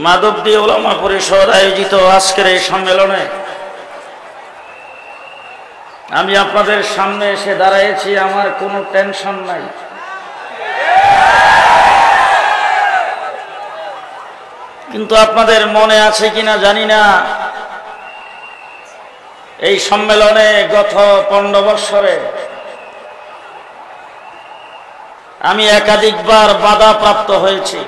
মাধবদী উলামা পরিষদ আয়োজিত আজকের এই সম্মেলনে আমি আপনাদের সামনে এসে দাঁড়িয়েছি। আমার কোনো টেনশন নাই, কিন্তু আপনাদের মনে আছে কিনা জানি না, এই সম্মেলনে গত 15 বছরে আমি একাধিকবার বাধাপ্রাপ্ত হয়েছি।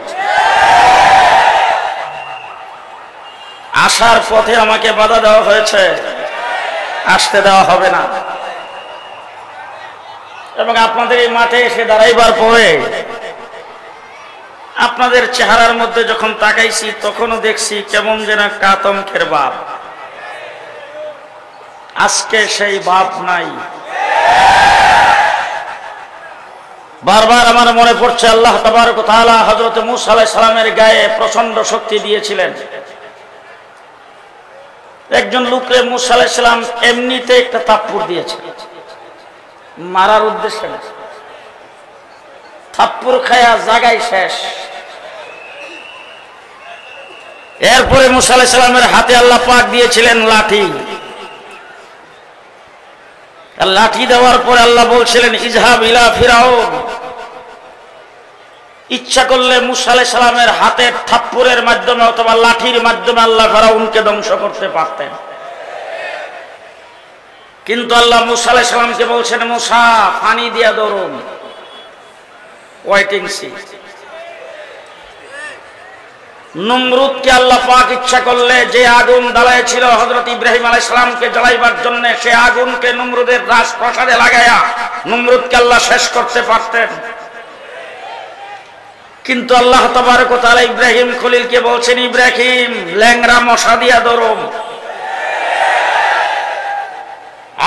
আসার পথে আমাকে বাধা দেওয়া হয়েছে, আসতে দেওয়া হবে না। এবং আপনাদের এই মাঠে এসে দাঁড়াইবার পরে আপনাদের চেহারার মধ্যে যখন তাকাইছি তখনও দেখছি কেমন যেন একটা আতঙ্কের ভাব। আজকে সেই ভাব নাই। বারবার আমার মনে পড়ছে আল্লাহ তাবারক ওয়া তাআলা হযরত মূসা আলাইহিস সালামের গায়ে প্রচন্ড শক্তি দিয়েছিলেন। একজন লোকরে মূসা আলাইহিস সালাম এমনিতে একটা থাপ্পড় দিয়েছে, মারার উদ্দেশ্যে না, থাপ্পড় খায়া জায়গায় শেষ। এরপরে মূসা আলাইহিস সালামের হাতে আল্লাহ পাক দিয়েছিলেন লাঠি। লাঠি দেওয়ার পরে আল্লাহ বলছিলেন ইজহাব ইলা ফিরাউন। ইচ্ছা করলে মূসা আলাইহিস সালামের হাতের থাপ্পড়ের মাধ্যমে অথবা লাঠির মাধ্যমে আল্লাহ ফিরাউনকে ধ্বংস করতে পারতেন, কিন্তু আল্লাহ মূসা আলাইহিস সালামকে বলছেন মূসা পানি দিয়া ধরুন, ওয়েটিং সি। নমরুদকে আল্লাহ পাক ইচ্ছা করলে যে আগুন জ্বালাইছিল হযরত ইব্রাহিম আলাইহিস সালামকে জ্বালাইবার জন্য, সে আগুনকে নমরুদের রাজপ্রাসাদে লাগায়া নমরুদকে আল্লাহ শেষ করতে পারতেন, কিন্তু আল্লাহ তাবারক ওয়া তাআলা ইব্রাহিম খলিলকে বলছেন ইব্রাহিম ল্যাংড়া মশা দিয়া ধরুন।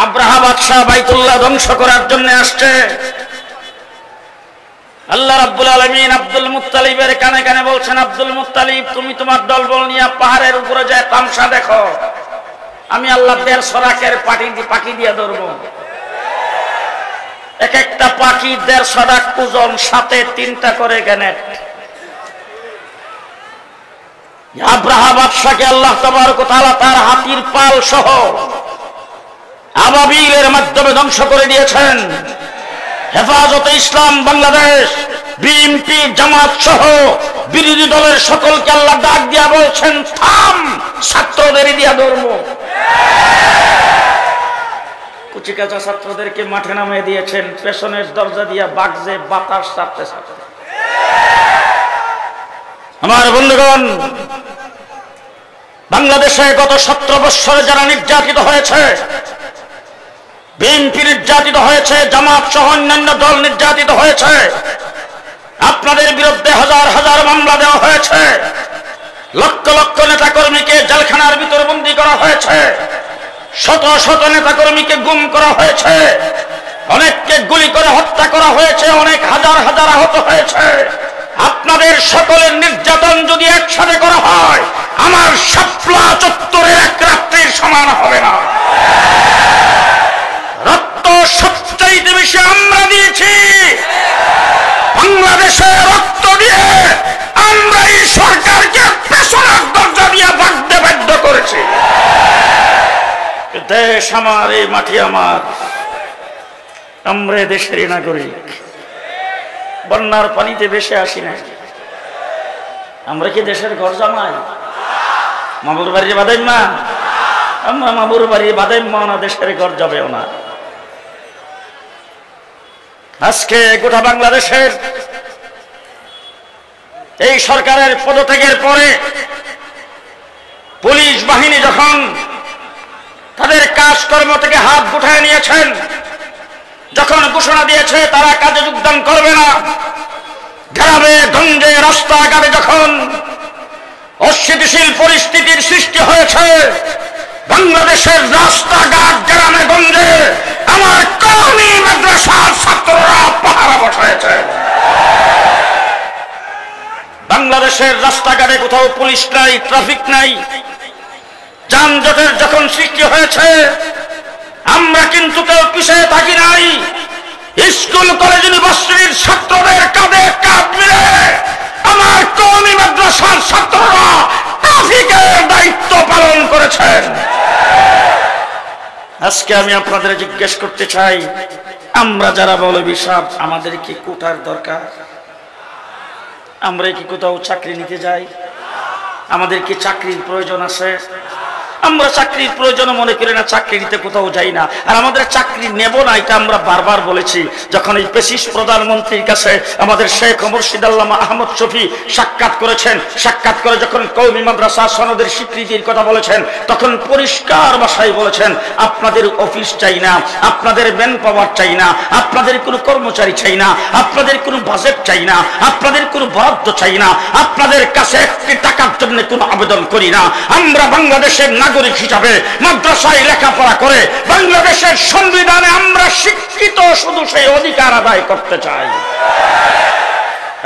আব্রাহা বাদশাহ বাইতুল্লাহ ধ্বংস করার জন্য আসছে। আল্লাহ রাব্বুল আলামিন আব্দুল মুত্তালিবের কানে কানে বলছেন আব্দুল মুত্তালিব তুমি তোমার দলবল নিয়ে পাহাড়ের উপরে যায় তামসা দেখো, আমি আল্লাহ 150 লাখের পাখি দিয়ে ধরবো। এক একটা পাখি 150 লাখ ওজন, সাথে 3টা করে গ্রেনেড। আব্রাহা বাদশাকে আল্লাহ তাবারক ওয়া তাআলা তার হাতির পাল সহ আবাবিলের মাধ্যমে ধ্বংস করে দিয়েছেন। হেফাজতে ইসলাম বাংলাদেশ, বিএনপি, জামাত সহ বিরোধী দলের সকলকে আল্লাহ ডাক দিয়া বলছেন থাম, ছাত্রদের দিয়া ধর্ম। কুচিকাচা ছাত্রদেরকে মাঠে নামিয়ে দিয়েছেন, পেছনের দরজা দিয়া বাগজে বাতাস ছাড়তে ছাড়তে। আমার বন্ধুগণ, বাংলাদেশে গত 17 বছরে যারা নির্যাতিত হয়েছে, বিএনপি নির্যাতিত হয়েছে, জামাত সহ অন্যান্য দল নির্যাতিত হয়েছে, আপনাদের বিরুদ্ধে হাজার হাজার মামলা দেওয়া হয়েছে, লক্ষ লক্ষ নেতাকর্মীকে জেলখানার ভিতর বন্দী করা হয়েছে, শত শত নেতাকর্মীকে গুম করা হয়েছে, অনেককে গুলি করে হত্যা করা হয়েছে, অনেক হাজার হাজার আহত হয়েছে। আপনাদের সকলের নির্যাতন যদি একসাথে করা হয় আমার শাপলা চত্বরে এক রাত্রির সমান হবে না। রক্ত সবচাইতে বেশি আমরা দিয়েছি, বাংলাদেশে রক্ত দিয়ে আমরা এই সরকারকে পেছনের দরজা দিয়ে ভাগতে বাধ্য করেছি। দেশ আমার, এই মাটি আমার, আমরা দেশেরই নাগরিক। বন্যার পানিতে ভেসে আসি না, আমরা কি দেশের ঘর জামাই? মামুর বাড়ির বাদাই মা, আমরা মামুর বাড়ির বাদাই মা না, দেশের ঘর যাবেও না। আজকে গোটা বাংলাদেশের এই সরকারের পদত্যাগের পরে পুলিশ বাহিনী যখন তাদের কাজকর্ম থেকে হাত গুটায় নিয়েছেন, যখন ঘোষণা দিয়েছে তারা কাজে যোগদান করবে না, গ্রামে গঞ্জে রাস্তাঘাটে যখন অস্থিতিশীল পরিস্থিতির সৃষ্টি হয়েছে, বাংলাদেশের রাস্তাঘাট গ্রামে গঞ্জে আমার কওমি মাদ্রাসার ছাত্ররা পাহারা বসাইছে। বাংলাদেশের রাস্তাঘাটে কোথাও পুলিশ নাই, ট্রাফিক নাই, যানজটের যখন সৃষ্টি হয়েছে আমরা কিন্তু কেউ পিছিয়ে থাকি নাই। স্কুল কলেজ ইউনিভার্সিটির ছাত্রদের কাঁধে কাঁধ মিলে আমার কওমি মাদ্রাসার ছাত্ররা আজকে আমি আপনাদের জিজ্ঞেস করতে চাই, আমরা যারা মৌলভী সাহেব, আমাদের কি কোটার দরকার? আমরা কি কোথাও চাকরি নিতে যাই? আমাদের কি চাকরির প্রয়োজন আছে? আমরা চাকরির প্রয়োজন মনে করি না, চাকরি নিতে কোথাও যাই না। আর আমাদের চাকরি নেব না, এটা আমরা বারবার বলেছি। যখন এই পেশিস প্রধানমন্ত্রীর কাছে আমাদের শেখ মুর্শিদ আল্লামা আহমদ শফী সাক্ষাৎ করেছেন, সাক্ষাৎ করে যখন কওমি মাদ্রাসা সনদের স্বীকৃতির কথা বলেছেন, তখন পরিষ্কার ভাষায় বলেছেন, আপনাদের অফিস চাই না, আপনাদের ম্যান পাওয়ার চাই না, আপনাদের কোনো কর্মচারী চাই না, আপনাদের কোনো বাজেট চাই না, আপনাদের কোনো বরাদ্দ চাই না, আপনাদের কাছে একটি টাকার জন্য কোনো আবেদন করি না। আমরা বাংলাদেশের নাগরিক হিসাবে মাদ্রাসায় লেখাপড়া করে বাংলাদেশের সংবিধানে আমরা শিক্ষিত, শুধু সেই অধিকার আদায় করতে চাই।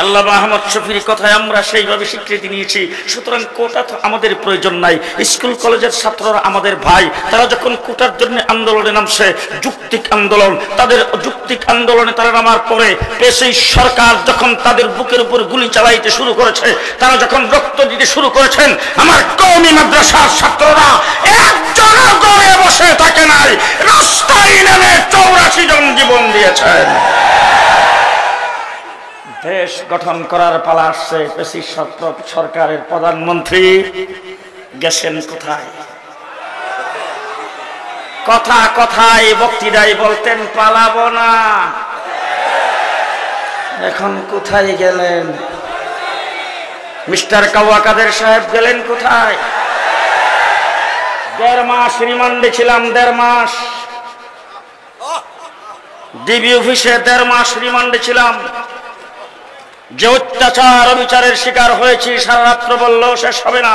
আল্লামা আহমদ শফীর কথায় আমরা সেইভাবে স্বীকৃতি নিয়েছি। সুতরাং কোটা তো আমাদের প্রয়োজন নাই। স্কুল কলেজের ছাত্ররা আমাদের ভাই, তারা যখন কোটার জন্য আন্দোলনে নামছে, যুক্তিক আন্দোলন, তাদের যুক্তিক আন্দোলনে তারা নামার পরে পেশি সরকার যখন তাদের বুকের উপর গুলি চালাইতে শুরু করেছে, তারা যখন রক্ত দিতে শুরু করেছেন, আমার কওমি মাদ্রাসার ছাত্ররা একজন করে বসে থাকে নাই, রাস্তায় নেমে 84 জন জীবন দিয়েছেন। দেশ গঠন করার পালা আসছে। পেশিস সরকারের প্রধানমন্ত্রী গেছেন কোথায়? কথা কথায় বক্তৃতায় বলতেন পালাবো না, এখন কোথায় গেলেন? মিস্টার কাওয়া কাদের সাহেব গেলেন কোথায়? 1.5 মাস রিমান্ডে ছিলাম, 1.5 মাস ডিবি অফিসে 1.5 মাস রিমান্ডে ছিলাম। যে অত্যাচার অবিচারের শিকার হয়েছি, সারা রাত্র বললেও শেষ হবে না।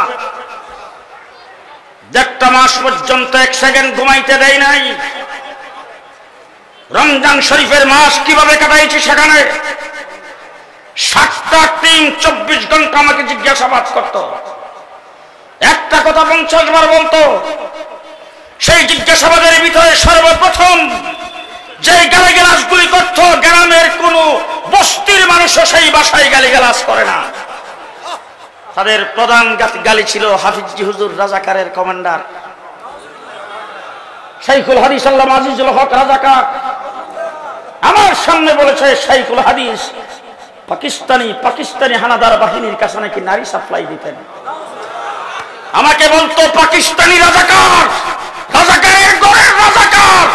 1.5 মাস পর্যন্ত 1 সেকেন্ড ঘুমাইতে দেয় নাই। রমজান শরীফের মাস কিভাবে কাটাইছি সেখানে 7টা টিম 24 ঘন্টা আমাকে জিজ্ঞাসাবাদ করত, একটা কথা 50 বার বলতো। সেই জিজ্ঞাসাবাদের ভিতরে সর্বপ্রথম যে গালিগালাজগুলি করত, গ্রামের কোন বস্তির মানুষও সেই বাসায় গালিগালাজ করে না। তাদের প্রধান গালি ছিল হাফিজি হুজুর রাজাকারের কমান্ডার শাইখুল হাদিস আল্লামা আজিজুল হক রাজাকার। আমার সামনে বলেছে শাইখুল হাদিস পাকিস্তানি হানাদার বাহিনীর কাছে নাকি নারী সাপ্লাই দিতেন। আমাকে বলতো পাকিস্তানি রাজাকার, রাজাকারের গড়ের রাজাকার।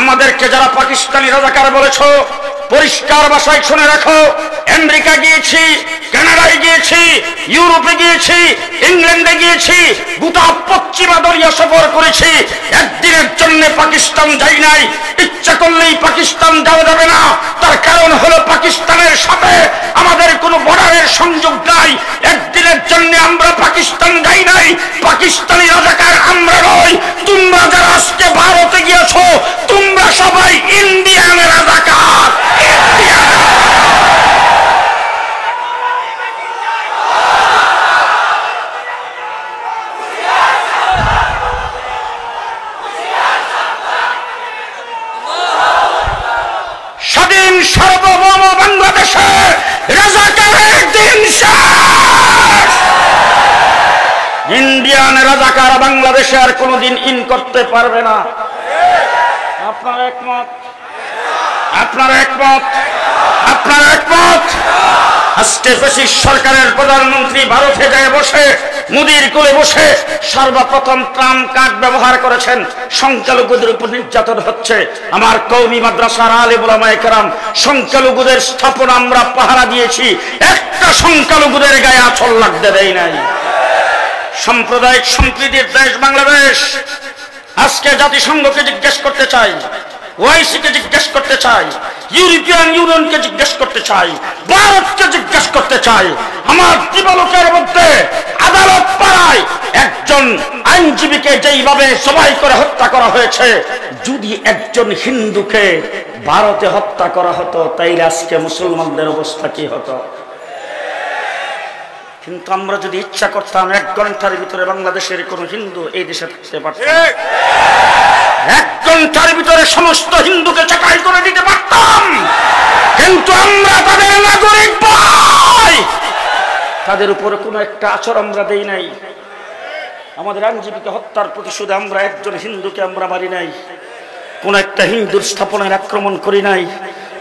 আমাদেরকে যারা পাকিস্তানি রাজাকার বলেছো, পরিষ্কার ভাষায় শুনে রাখো, আমেরিকা গিয়েছি, কানাডায় গিয়েছি, ইউরোপে গিয়েছি, ইংল্যান্ডে গিয়েছি, গোটা পশ্চিমা দরিয়া সফর করেছি, একদিনের জন্য পাকিস্তান যাই নাই। ইচ্ছা করলেই পাকিস্তান যাওয়া যাবে না, তার কারণ হলো পাকিস্তানের সাথে আমাদের কোনো বর্ডারের সংযোগ নাই। একদিনের জন্য আমরা পাকিস্তান যাই নাই। পাকিস্তানি রাজাকার আমরা নই। তোমরা যারা আজকে ভারতে গিয়েছো, তোমরা সবাই ইন্ডিয়ানের রাজাকার। স্বাধীন সার্বভৌম বাংলাদেশে রাজাকারের দিন শেষ। ইন্ডিয়ান রাজাকার বাংলাদেশে আর কোনোদিন ইন করতে পারবে না। আপনারা একমত? আপনারা একমত? আপনারা একমত? আজকে পেশিস সরকারের প্রধানমন্ত্রী ভারতে যায় বসে, মোদির কোলে বসে সর্বপ্রথম ট্রাম্প কার্ড ব্যবহার করেছেন। সংখ্যালঘুদের উপর নির্যাতন হচ্ছে। আমার কওমি মাদ্রাসার আলেম ওলামায়ে কেরাম, সংখ্যালঘুদের স্থাপনা আমরা পাহারা দিয়েছি, একটা সংখ্যালঘুদের গায়ে আঁচল লাগতে দেয় নাই। সাম্প্রদায়িক সম্প্রীতির দেশ বাংলাদেশ। আজকে জাতিসংঘকে জিজ্ঞেস করতে চাই, ওআইসিকে জিজ্ঞেস করতে চাই, ইউরোপিয়ান ইউনিয়নকে জিজ্ঞেস করতে চাই, ভারতকে জিজ্ঞেস করতে চাই, আমার দিবালোকের মধ্যে আদালত পাড়ায় একজন আইনজীবীকে যেইভাবে সবাই করে হত্যা করা হয়েছে, যদি একজন হিন্দুকে ভারতে হত্যা করা হতো, তাইলে আজকে মুসলমানদের অবস্থা কি হতো? কিন্তু আমরা যদি ইচ্ছা করতাম, 1 ঘন্টার ভিতরে বাংলাদেশের কোন হিন্দু এই দেশে থাকতে পারত। 1 ঘন্টার ভিতরে সমস্ত হিন্দুকে চাকাই করে দিতে পারতাম। কিন্তু আমরা তাদের নাগরিক ভাই, তাদের উপরে কোনো একটা আচর আমরা দেই নাই। আমাদের আইনজীবীকে হত্যার প্রতিশোধে আমরা একজন হিন্দুকে আমরা মারি নাই। কোন একটা হিন্দুর স্থাপনায় আক্রমণ করি নাই,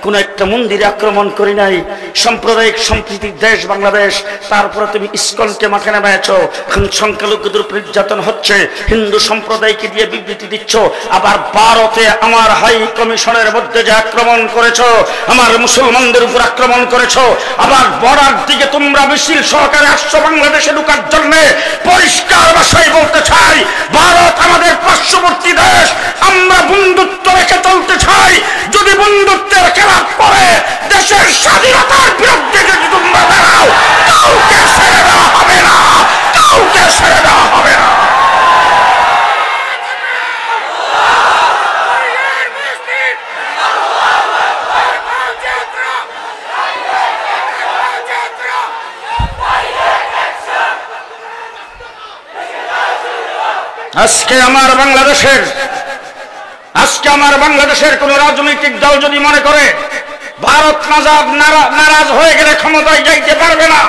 কোন একটা মন্দিরে আক্রমণ করি নাই। সাম্প্রদায়িক সম্প্রীতির দেশ বাংলাদেশ, তারপরে তুমি ইসকনকে মাঠে নামাইছো, সংখ্যালঘুদের উপর নির্যাতন হচ্ছে, হিন্দু সম্প্রদায়কে দিয়ে বিবৃতি দিচ্ছ। আবার ভারতে আমার হাই কমিশনের মধ্যে যে আক্রমণ করেছো, আমার মুসলমানদের উপর আক্রমণ করেছো। আবার বর্ডার দিকে তোমরা মিছিল সহকারে আসছো বাংলাদেশে ঢুকার জন্য। পরিষ্কার ভাষায় বলতে চাই, ভারত আমাদের পার্শ্ববর্তী দেশ, আমরা বন্ধুত্ব রেখে চলতে চাই। যদি বন্ধুত্বের খেলাপ করে দেশের স্বাধীনতার বিরুদ্ধে যদি তোমরা দাঁড়াও, কাউকে ছেড়ে দেওয়া হবে না, কাউকে ছেড়ে দেওয়া হবে না। আজকে আমার বাংলাদেশের কোন রাজনৈতিক দল যদি মনে করে ভারত নারাজ হয়ে গেলে ক্ষমতায় যাইতে পারবে না,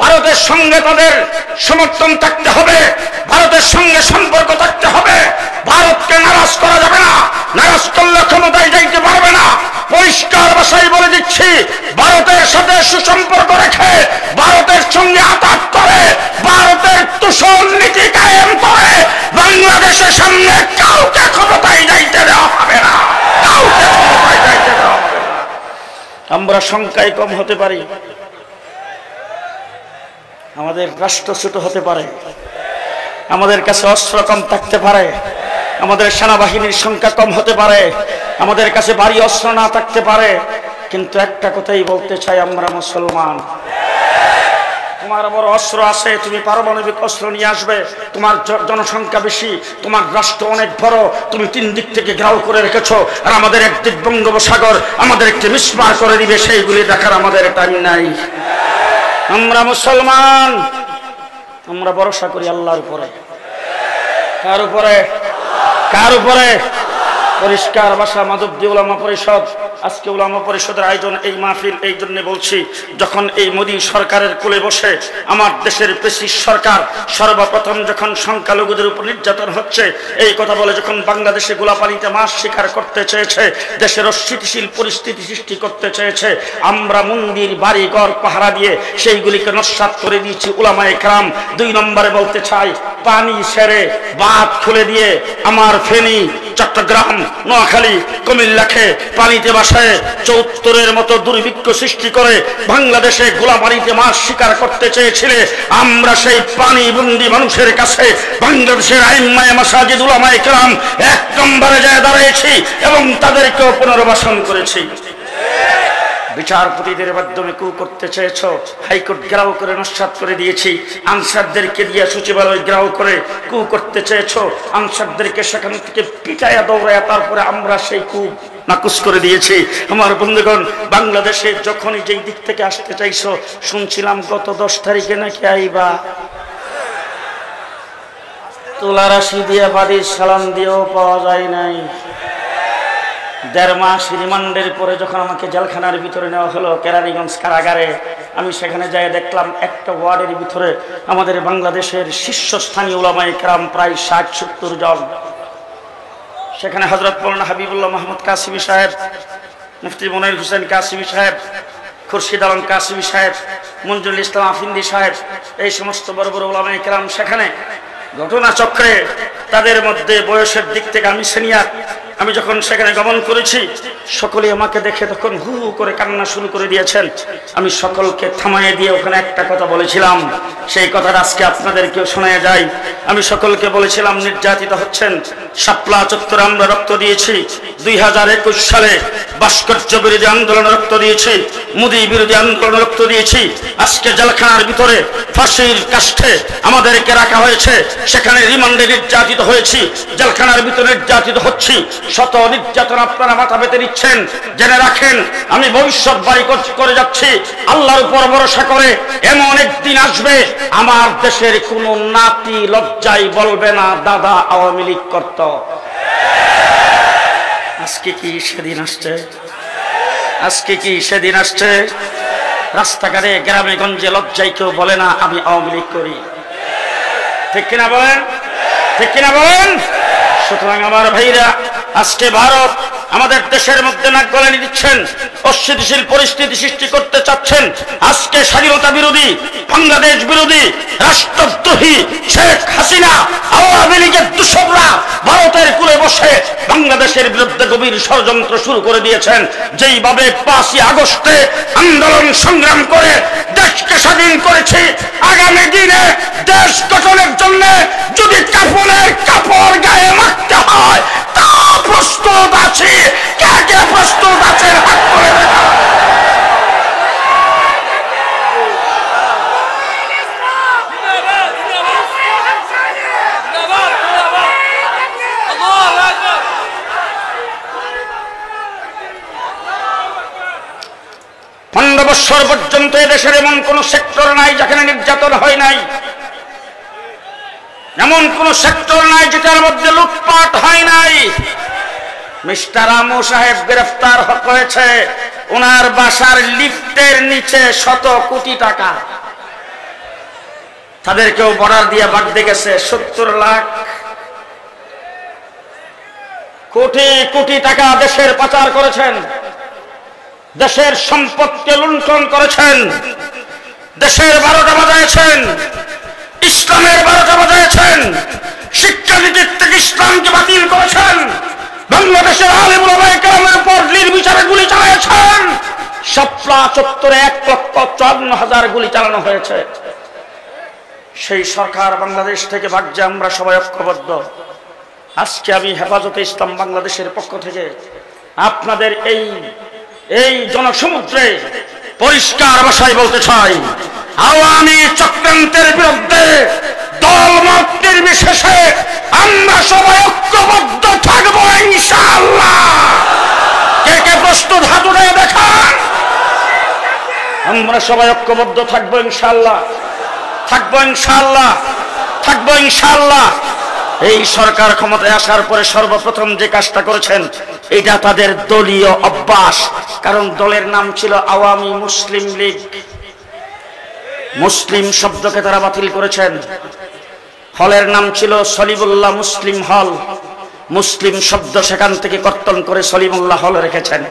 ভারতের সঙ্গে তাদের সমর্থন থাকতে হবে, ভারতের সঙ্গে সম্পর্ক থাকতে হবে, ভারতকে নারাজ করা যাবে না, নারাজ করলে ক্ষমতায় যাইতে পারবে না। পরিষ্কার ভাষায় বলে দিচ্ছি, ভারতের সাথে সুসম্পর্ক রেখে ভারতের সঙ্গে আঘাত করে ভারতের তুষণ নীতি কায়েম করে বাংলাদেশের সামনে কাউকে ক্ষমতায় যাইতে দেওয়া হবে না, কাউকে ক্ষমতায় যাইতে দেওয়া হবে না। আমরা সংখ্যায় কম হতে পারি, আমাদের রাষ্ট্র ছোট হতে পারে, আমাদের কাছে অস্ত্র কম থাকতে পারে, আমাদের সেনাবাহিনীর সংখ্যা কম হতে পারে, আমাদের কাছে ভারী অস্ত্র না থাকতে পারে, কিন্তু একটা কথাই বলতে চাই, আমরা মুসলমান। তোমার বড় অস্ত্র আছে, তুমি পারমাণবিক অস্ত্র নিয়ে আসবে, তোমার জনসংখ্যা বেশি, তোমার রাষ্ট্র অনেক বড়, তুমি 3 দিক থেকে ঘেরাও করে রেখেছো, আর আমাদের একদিক বঙ্গোপসাগর, আমাদের একটি মিসমার করে দিবে, সেইগুলি দেখার আমাদের টাইম নাই। আমরা মুসলমান, আমরা ভরসা করি আল্লাহর উপরে। কার উপরে? কার উপরে? পরিষ্কার ভাষা, মাধবদী উলামা পরিষদ, আজকে উলামা পরিষদের আয়োজন এই মাহফিল এই জন্য বলছি, যখন এই মোদী সরকারের কোলে বসে আমার দেশের প্রেসিডেন্ট সরকার সর্বপ্রথম যখন সংখ্যালঘুদের উপর নির্যাতন হচ্ছে এই কথা বলে যখন বাংলাদেশে গোলাপানিতে মাছ শিকার করতে চেয়েছে, দেশের অস্থিতিশীল পরিস্থিতি সৃষ্টি করতে চেয়েছে, আমরা মন্দির বাড়ি ঘর পাহারা দিয়ে সেইগুলিকে নস্যাৎ করে দিয়েছি উলামায়ে কেরাম। 2 নম্বরে বলতে চাই, পানি ছেড়ে বাঁধ খুলে দিয়ে আমার ফেনী, চট্টগ্রাম, নোয়াখালী, কুমিল্লাকে পানিতে ভাসায় 74-এর মতো দুর্ভিক্ষ সৃষ্টি করে বাংলাদেশে গোলাবাড়িতে মাছ শিকার করতে চেয়েছিলে, আমরা সেই পানি বন্দী মানুষের কাছে বাংলাদেশের আইম্মায়ে মাসাজিদ উলামায়ে কেরাম 1 নম্বরে যায় দাঁড়িয়েছি এবং তাদেরকেও পুনর্বাসন করেছি। বিচারপতিদের মাধ্যমে কু করতে চেয়েছ, হাইকোর্ট ঘেরাও করে নস্যাৎ করে দিয়েছি, আনসারদেরকে দিয়ে সচিবালয় ঘেরাও করে কু করতে চেয়েছ, আনসারদেরকে সেখান থেকে পিটায়া দৌড়ায়া তারপরে আমরা সেই কু নাকুশ করে দিয়েছি। আমার বন্ধুগণ, বাংলাদেশে যখনই যেই দিক থেকে আসতে চাইছো, শুনছিলাম গত 10 তারিখে নাকি আইবা, তুলারাশি দিয়ে বাড়ির সালাম দিয়েও পাওয়া যায় নাই। 1.5 মাস রিমান্ডের পরে যখন আমাকে জেলখানার ভিতরে নেওয়া হলো কেরানীগঞ্জ কারাগারে, আমি সেখানে যাই দেখলাম একটা ওয়ার্ডের ভিতরে আমাদের বাংলাদেশের শীর্ষস্থানীয় উলামায়ে কেরাম প্রায় 60-70 জন। সেখানে হযরত মাওলানা হাবিবুল্লাহ মাহমুদ কাসিমি সাহেব, মুফতি মনির হোসেন কাসিমি সাহেব, খুরশিদ আলম কাসিমি সাহেব, মঞ্জুরুল ইসলাম আফিন্দি সাহেব, এই সমস্ত বড় বড় উলামায়ে কেরাম সেখানে। ঘটনা চক্রে তাদের মধ্যে বয়সের দিক থেকে আমি সিনিয়র, আমি যখন সেখানে গমন করেছি সকলে আমাকে দেখে তখন হু হু করে কান্না শুরু করে দিয়েছেন। আমি সকলকে থামাইয়ে দিয়ে ওখানে একটা কথা বলেছিলাম, সেই কথাটা আজকে আপনাদেরকেও শোনায় যায়। আমি সকলকে বলেছিলাম, নির্যাতিত হচ্ছেন, শাপলা চত্বরে আমরা রক্ত দিয়েছি, 2021 সালে ভাস্কর্য বিরোধী আন্দোলনে রক্ত দিয়েছি, মোদী বিরোধী আন্দোলনে রক্ত দিয়েছি। আজকে জেলখানার ভিতরে ফাঁসির কাষ্ঠে আমাদেরকে রাখা হয়েছে, সেখানে রিমান্ডে নির্যাতিত হয়েছি, জেলখানার ভিতরে নির্যাতিত হচ্ছি। শত নির্যাতন আপনারা মাথা পেতে নিচ্ছেন, জেনে রাখেন আমি ভবিষ্যৎবাণী করে যাচ্ছি, আল্লাহর উপর ভরসা করে এমন একদিন আসবে আমার দেশের কোনো নাতি লজ্জায় বলবে না দাদা আওয়ামী লীগ করত। আজকে কি সেদিন আসছে? আজকে কি সেদিন আসছে? রাস্তাঘাটে গ্রামে গঞ্জে লজ্জায় কেউ বলে না আমি আওয়ামী লীগ করি। ঠিক কিনা বলেন? ঠিক কিনা বলেন? সুতরাং আমার ভাইরা, আজকে ভারত আমাদের দেশের মধ্যে নাক গলানি দিচ্ছেন, অস্থিতিশীল পরিস্থিতি সৃষ্টি করতে চাচ্ছেন। আজকে স্বাধীনতা বিরোধী, বাংলাদেশ বিরোধী, রাষ্ট্রদ্রোহী শেখ হাসিনা, আওয়ামী লীগের দূষকরা ভারতের কুলে বসে বাংলাদেশের বিরুদ্ধে গভীর ষড়যন্ত্র শুরু করে দিয়েছেন। যেইভাবে 5ই আগস্টে আন্দোলন সংগ্রাম করে দেশকে স্বাধীন করেছি, আগামী দিনে দেশ গঠনের জন্য যদি কাফনের কাপড় গায়ে মাখতে হয় তা প্রস্তুত আছি। কে কে প্রস্তুত আছেন হাত করে দেখান। বছর পর্যন্ত এদেশের এমন কোন সেক্টর নাই যেখানে নির্যাতন হয় নাই, এমন কোন সেক্টর নাই যেটার মধ্যে লুটপাট হয় নাই। মিস্টার আমু সাহেব গ্রেফতার হয়েছে, ওনার বাসার লিফটের নিচে শত কোটি টাকা, তাদেরকেও বর্ডার দিয়ে বাগদে গেছে। 70 লাখ কোটি কোটি টাকা দেশের পাচার করেছেন, দেশের সম্পদকে লুণ্ঠন করেছেন, দেশের 12টা বাজাইছেন, ইসলামের 12টা বাজাইছেন, শিক্ষানীতির থেকে ইসলামকে বাতিল করেছেন, বাংলাদেশের আলেম ওলামায়ে কেরামের উপর নির্বিচারে গুলি চালিয়েছেন। শাপলা চত্বরে 1,54,000 গুলি চালানো হয়েছে। সেই সরকার বাংলাদেশ থেকে ভাগছে, আমরা সবাই ঐক্যবদ্ধ। আজকে আমি হেফাজতে ইসলাম বাংলাদেশের পক্ষ থেকে আপনাদের এই জনসমুদ্রে পরিষ্কার ভাষায় বলতে চাই, আওয়ামী চক্রান্তের বিরুদ্ধে দলমত নির্বিশেষে আমরা সবাই ঐক্যবদ্ধ থাকবো ইনশাআল্লাহ। কে কে প্রস্তুত হাত উঠিয়ে দেখান। আমরা সবাই ঐক্যবদ্ধ থাকবো ইনশাআল্লাহ, থাকবো ইনশাআল্লাহ, থাকবো ইনশাআল্লাহ। এই সরকার ক্ষমতায় আসার পরে সর্বপ্রথম যে কাজটা করেছেন এটা তাদের দলীয় অভ্যাস, কারণ দলের নাম ছিল আওয়ামী মুসলিম লীগ। মুসলিম শব্দকে তারা বাতিল করেছেন। হলের নাম ছিল সলিমুল্লাহ মুসলিম হল, মুসলিম শব্দ সেখান থেকে কর্তন করে সলিমুল্লাহ হল রেখেছেন।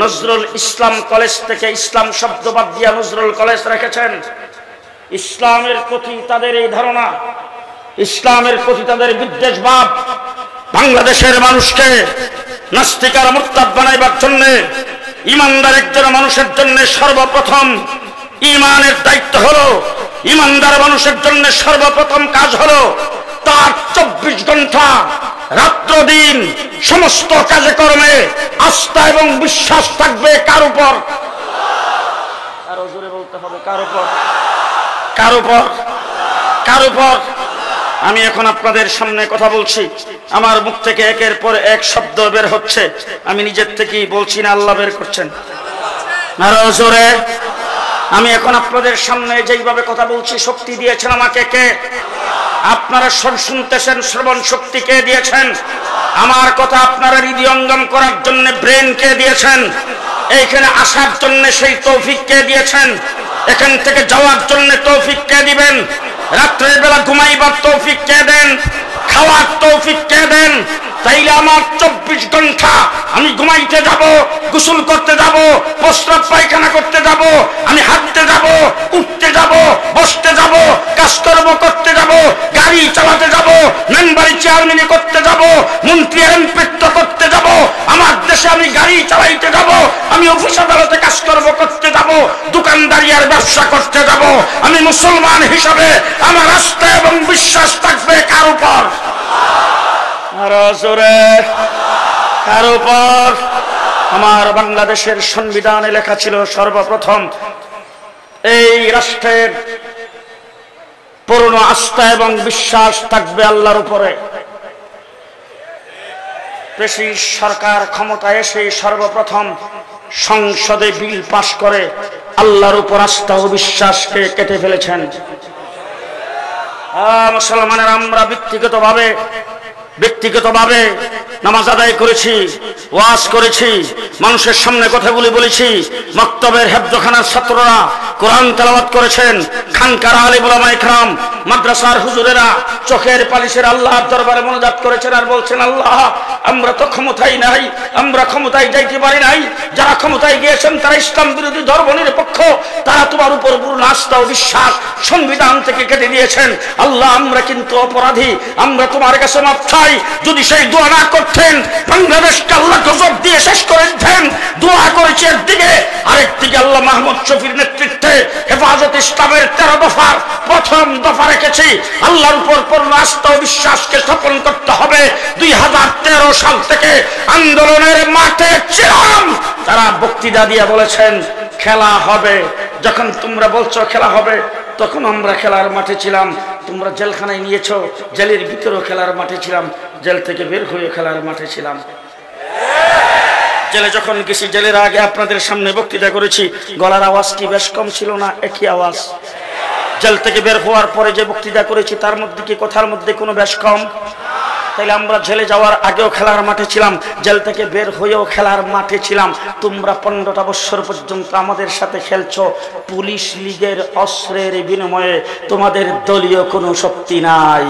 নজরুল ইসলাম কলেজ থেকে ইসলাম শব্দ বাদ দিয়া নজরুল কলেজ রেখেছেন। ইসলামের প্রতি তাদের এই ধারণা, ইসলামের প্রতি তাদের বিদ্বেষ ভাব, বাংলাদেশের মানুষকে নাস্তিক আর মুরতাদ বানাইবার জন্য ইমানদার একজন মানুষের জন্য সর্বপ্রথম ইমানের দায়িত্ব হলো, ইমানদার মানুষের জন্য সর্বপ্রথম কাজ হলো তার 24 ঘন্টা রাত্র দিন সমস্ত কাজে কর্মে আস্থা এবং বিশ্বাস থাকবে কার উপর? আরো জোরে বলতে হবে, কার উপর? কার উপর? কার উপর? আমি এখন আপনাদের সামনে কথা বলছি, আমার মুখ থেকে একের পর এক শব্দ বের হচ্ছে, আমি নিজের থেকেই বলছি না, আল্লাহ বের করছেন। আরো জোরে। আমি এখন আপনাদের সামনে যেইভাবে কথা বলছি শক্তি দিয়েছেন আমাকে কে? আপনারা শুনতেছেন, শ্রবণ শক্তি কে দিয়েছেন? আমার কথা আপনারা হৃদয়ঙ্গম করার জন্য ব্রেন কে দিয়েছেন? এইখানে আসার জন্য সেই তৌফিক কে দিয়েছেন? এখান থেকে যাওয়ার জন্য তৌফিক কে দিবেন? রাত্রের বেলা ঘুমাইবার তৌফিক কে দেন? খাওয়ার তৌফিক কে দেন? তাইলে আমার 24 ঘন্টা আমি ঘুমাইতে যাব, গোসল করতে যাব, প্রস্রাব পায়খানা করতে যাব, আমি হাঁটতে যাব, উঠতে যাব, বসতে যাব, কাজকর্ম করতে যাব, গাড়ি চালাতে যাব, মেম্বারি চেয়ারম্যানি করতে যাব, মন্ত্রী এমপিত্ব করতে যাব, আমার দেশে আমি গাড়ি চালাইতে যাব, আমি অফিস আদালতে কাজকর্ম করতে যাব, দোকানদারি আর ব্যবসা করতে যাব। আমি মুসলমান হিসাবে আমার আস্থা এবং বিশ্বাস থাকবে কার উপর? কার উপর? আমার বাংলাদেশের সংবিধানে লেখা ছিল সর্বপ্রথম এই রাষ্ট্রের পূর্ণ আস্থা এবং বিশ্বাস থাকবে আল্লাহর উপরে। পেশি সরকার ক্ষমতায় এসে সর্বপ্রথম সংসদে বিল পাশ করে আল্লাহর উপর আস্থা ও বিশ্বাসকে কেটে ফেলেছেন। মুসলমানের আমরা ব্যক্তিগতভাবে নামাজ আদায় করেছি, ওয়াজ করেছি, মানুষের সামনে কথাগুলি বলেছি, মক্তবের হেফজখানার ছাত্ররা কোরআন তেলাওয়াত করেছেন, খানকার আলিম উলামায়ে কেরাম মাদ্রাসার হুজুরেরা চোখের পালিশের আল্লাহর দরবারে মোনাজাত করেছেন আর বলছেন, আল্লাহ আমরা তো ক্ষমতায় নাই, আমরা ক্ষমতায় যাইতে পারি নাই, যারা ক্ষমতায় গিয়েছেন তারা ইসলাম বিরোধী, ধর্ম নিরপেক্ষ, তারা তোমার উপর পূর্ণ আস্থা ও বিশ্বাস সংবিধান থেকে কেটে দিয়েছেন। আল্লাহ আমরা কিন্তু অপরাধী, আমরা তোমার কাছে মাফ চাই। যদি সেই দোয়া না করতেন বাংলাদেশকে আল্লাহ গজব দিয়ে শেষ করে দিতেন। দোয়া করেছে একদিকে, আরেকদিকে আল্লাহ মাহমুদ শফির নেতৃত্বে হেফাজত ইসলামের 13 দফার প্রথম দফা রেখেছি, আল্লাহর উপর পূর্ণ আস্থা ও বিশ্বাসকে স্থাপন করতে হবে। 2013 সাল থেকে আন্দোলনের মাঠে ছিলাম, তারা বক্তৃতা দিয়ে বলেছেন খেলা হবে। যখন তোমরা বলছো খেলা হবে, তখন আমরা খেলার মাঠে ছিলাম। তোমরা জেলখানায় নিয়েছো, জেলের ভিতরেও খেলার মাঠে ছিলাম, জেল থেকে বের হয়ে খেলার মাঠে ছিলাম। জেলে যখন গেছি, জেলের আগে আপনাদের সামনে বক্তৃতা করেছি, গলার আওয়াজ কি বেশ কম ছিল না? একই আওয়াজ। জেল থেকে বের হওয়ার পরে যে বক্তৃতা করেছি, তার মধ্যে কি কথার মধ্যে কোনো বেশ কম? তাইলে আমরা জেলে যাওয়ার আগেও খেলার মাঠে ছিলাম, জেল থেকে বের হয়েও খেলার মাঠে ছিলাম। তোমরা 15টা বছর পর্যন্ত আমাদের সাথে খেলছো, পুলিশ লীগের অস্ত্রের বিনিময়ে তোমাদের দলীয় কোনো শক্তি নাই।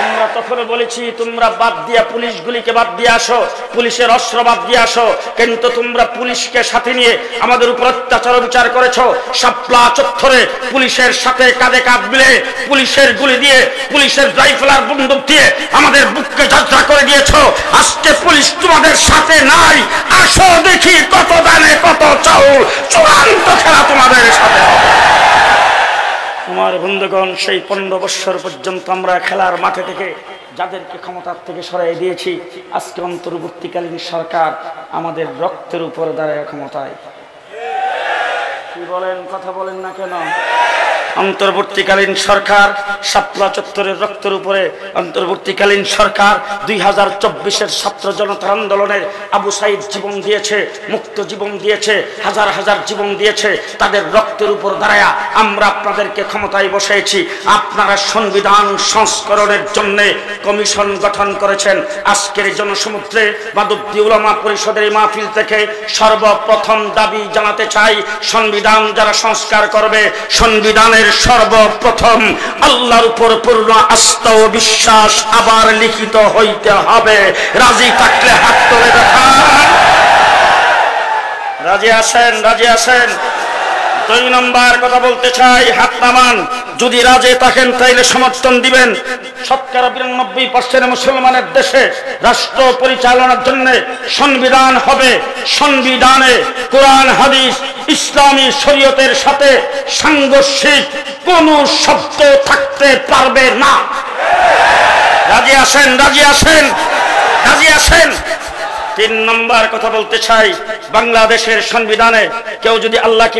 আমরা তখন বলেছি তোমরা বাদ দিয়া পুলিশগুলিকে বাদ দিয়ে আসো, পুলিশের অস্ত্র বাদ দিয়ে আসো, কিন্তু তোমরা পুলিশকে সাথে নিয়ে আমাদের উপর অত্যাচার বিচার করেছো। শাপলা চত্বরে পুলিশের সাথে কাঁধে কাঁধ মিলে পুলিশের গুলি দিয়ে, পুলিশের রাইফেল আর বন্দুক দিয়ে আমাদের বুককে যাত্রা করে দিয়েছো। আজকে পুলিশ তোমাদের সাথে নাই, আসো দেখি কত দানে কত চাউল, চূড়ান্ত খেলা তোমাদের সাথে হবে। আমার বন্ধুগণ, সেই 15 বছর পর্যন্ত আমরা খেলার মাঠে থেকে যাদেরকে ক্ষমতার থেকে সরাই দিয়েছি, আজকে অন্তর্বর্তীকালীন সরকার আমাদের রক্তের উপর দাঁড়ায় ক্ষমতায়। কি বলেন, কথা বলেন না কেন? অন্তর্বর্তীকালীন সরকার শাপলা চত্বরের রক্তের উপরে, অন্তর্বর্তীকালীন সরকার 2024-এর ছাত্র জনতার আন্দোলনের আবু সাইদ জীবন দিয়েছে, মুক্ত জীবন দিয়েছে, হাজার হাজার জীবন দিয়েছে। তাদের রক্তের উপর দাঁড়ায়া আমরা আপনাদেরকে ক্ষমতায় বসিয়েছি। আপনারা সংবিধান সংস্করণের জন্য কমিশন গঠন করেছেন। আজকের জনসমুদ্রে মাদুদ্দি উলামা পরিষদের এই মাহফিল থেকে সর্বপ্রথম দাবি জানাতে চাই, সংবিধান যারা সংস্কার করবে, সংবিধানের সর্বপ্রথম আল্লাহর উপর পূর্ণ আস্থা ও বিশ্বাস আবার লিখিত হইতে হবে। রাজি থাকলে হাত তুলে দেখান। রাজি আছেন? রাজি আছেন? 2 নম্বর কথা বলতে চাই, হাত নামান। যদি রাজি থাকেন তাইলে সমর্থন দিবেন। 92% মুসলমানের দেশে রাষ্ট্র পরিচালনার জন্য সংবিধান হবে। সংবিধানে কোরআন হাদিস ইসলামী শরীয়তের সাথে সাংঘর্ষিক কোনো শব্দ থাকতে পারবে না। রাজি আছেন? রাজি আছেন? রাজি আছেন? 3 নম্বর কথা বলতে চাই, বাংলাদেশের সংবিধানে কেউ যদি আল্লাহকে